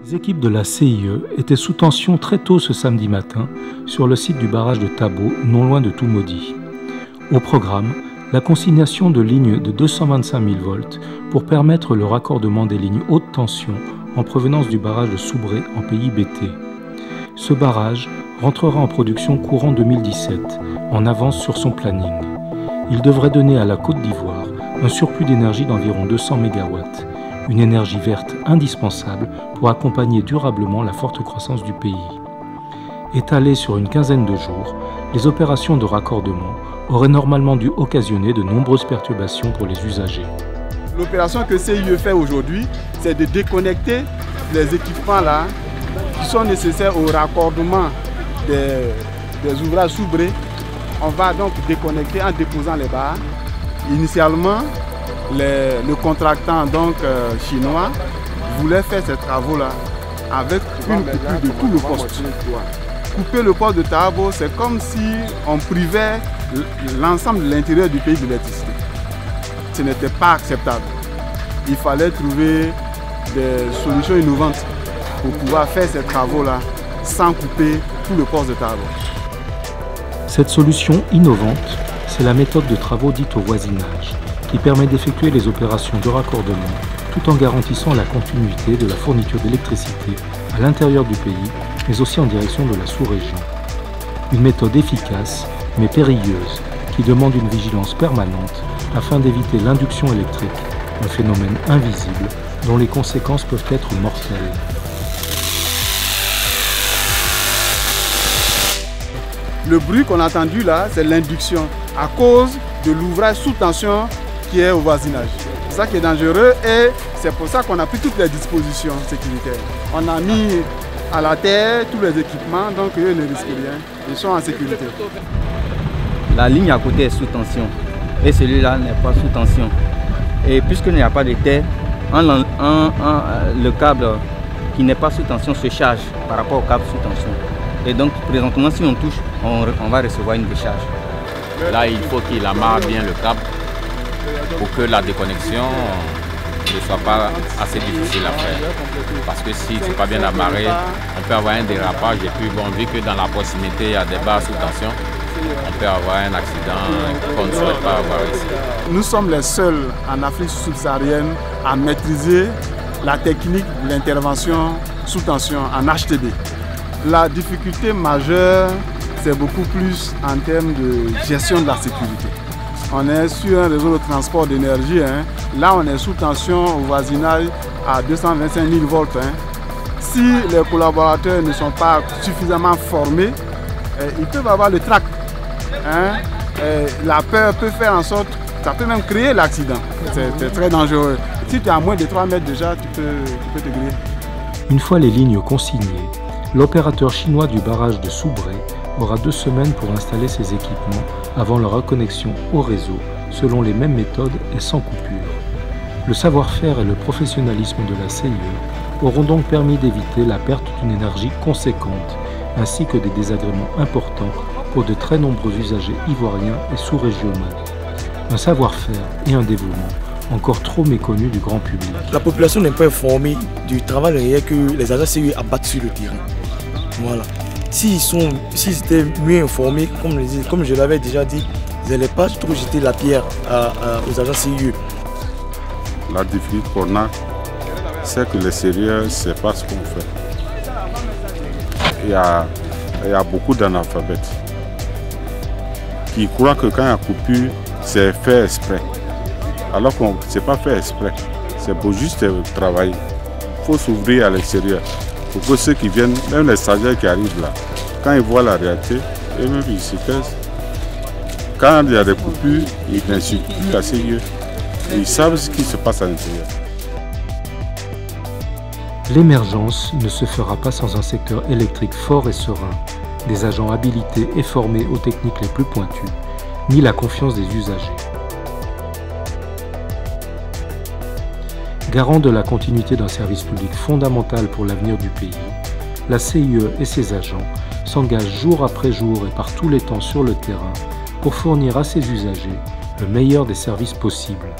Les équipes de la CIE étaient sous tension très tôt ce samedi matin sur le site du barrage de Tabo, non loin de Toumodi. Au programme, la consignation de lignes de 225 000 volts pour permettre le raccordement des lignes haute tension en provenance du barrage de Soubré en pays BT. Ce barrage rentrera en production courant 2017, en avance sur son planning. Il devrait donner à la Côte d'Ivoire un surplus d'énergie d'environ 200 MW, une énergie verte indispensable pour accompagner durablement la forte croissance du pays. Étalées sur une quinzaine de jours, les opérations de raccordement auraient normalement dû occasionner de nombreuses perturbations pour les usagers. L'opération que CIE fait aujourd'hui, c'est de déconnecter les équipements là qui sont nécessaires au raccordement des ouvrages Soubré. On va donc déconnecter en déposant les barres. Initialement, le contractant chinois voulait faire ces travaux-là avec une coupure de tout le poste. Couper le poste de Tabo, c'est comme si on privait l'ensemble de l'intérieur du pays de l'électricité. Ce n'était pas acceptable. Il fallait trouver des solutions innovantes pour pouvoir faire ces travaux-là sans couper tout le poste de Tabo. Cette solution innovante, c'est la méthode de travaux dite au voisinage, qui permet d'effectuer les opérations de raccordement tout en garantissant la continuité de la fourniture d'électricité à l'intérieur du pays, mais aussi en direction de la sous-région. Une méthode efficace, mais périlleuse, qui demande une vigilance permanente afin d'éviter l'induction électrique, un phénomène invisible dont les conséquences peuvent être mortelles. Le bruit qu'on a entendu là, c'est l'induction à cause de l'ouvrage sous tension qui est au voisinage. C'est ça qui est dangereux et c'est pour ça qu'on a pris toutes les dispositions sécuritaires. On a mis à la terre tous les équipements, donc eux ne risquent rien, ils sont en sécurité. La ligne à côté est sous tension et celui-là n'est pas sous tension. Et puisqu'il n'y a pas de terre, le câble qui n'est pas sous tension se charge par rapport au câble sous tension. Et donc présentement si on touche, on va recevoir une décharge. Là il faut qu'il amarre bien le câble pour que la déconnexion ne soit pas assez difficile à faire. Parce que si ce n'est pas bien amarré, on peut avoir un dérapage et puis bon, vu que dans la proximité il y a des barres sous tension, on peut avoir un accident qu'on ne souhaite pas avoir ici. Nous sommes les seuls en Afrique subsaharienne à maîtriser la technique de l'intervention sous tension en HTB. La difficulté majeure, c'est beaucoup plus en termes de gestion de la sécurité. On est sur un réseau de transport d'énergie. Là, on est sous tension au voisinage à 225 000 volts. Si les collaborateurs ne sont pas suffisamment formés, ils peuvent avoir le trac. La peur peut faire en sorte, ça peut même créer l'accident. C'est très dangereux. Si tu es à moins de 3 mètres déjà, tu peux te griller. Une fois les lignes consignées, l'opérateur chinois du barrage de Soubré aura 2 semaines pour installer ses équipements avant leur reconnexion au réseau selon les mêmes méthodes et sans coupure. Le savoir-faire et le professionnalisme de la CIE auront donc permis d'éviter la perte d'une énergie conséquente ainsi que des désagréments importants pour de très nombreux usagers ivoiriens et sous-régionaux. Un savoir-faire et un dévouement encore trop méconnus du grand public. La population n'est pas informée du travail réel que les agents CIE abattent sur le terrain. Voilà. S'ils étaient mieux informés, comme je l'avais déjà dit, ils n'allaient pas trop jeter la pierre aux agents CIE. La difficulté qu'on a, c'est que les sérieux, ce n'est pas ce qu'on fait. Il y a beaucoup d'analphabètes qui croient que quand il y a coupure, c'est fait exprès. Alors que ce n'est pas fait exprès, c'est pour juste travailler. Il faut s'ouvrir à l'extérieur. Pour que ceux qui viennent, même les stagiaires qui arrivent là, quand ils voient la réalité, eux-mêmes ils se taisent. Quand il y a des coupures, ils n'insultent plus la CIE. Ils savent ce qui se passe à l'intérieur. L'émergence ne se fera pas sans un secteur électrique fort et serein, des agents habilités et formés aux techniques les plus pointues, ni la confiance des usagers. Garant de la continuité d'un service public fondamental pour l'avenir du pays, la CIE et ses agents s'engagent jour après jour et par tous les temps sur le terrain pour fournir à ses usagers le meilleur des services possibles.